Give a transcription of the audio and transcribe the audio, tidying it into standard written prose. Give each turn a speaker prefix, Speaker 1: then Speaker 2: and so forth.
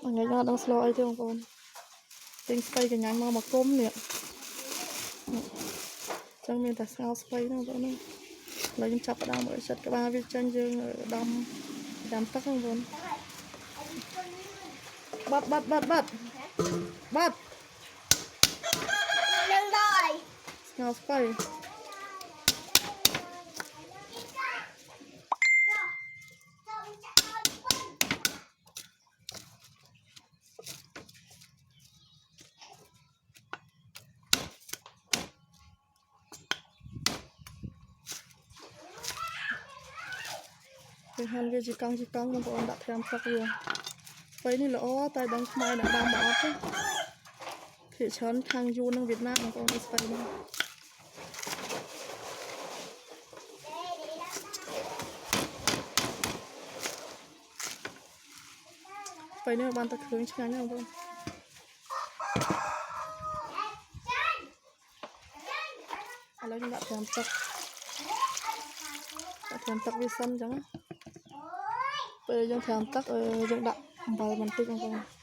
Speaker 1: ngày nào đang slow ấy thôi con tính spray cái nhánh mà tôm nè chẳng mình ta sao spray nó vậy nữa lấy chúng chặt vào mới chặt cái ba viên chân dương đâm tắc không con bắt sao spray hành về chỉ căng mà con đặt thêm tắc luôn vậyนี่ lỗ tay đang mai đang đam bảo chứ thị trấn thang du nước Việt Nam mà con đi spray này vậy nên bạn ta hướng cho nhau không lấy chúng đặt thêm tắc vi sân chẳng bây giờ chúng thêm tắc ở chúng đặt vào bàn tích không con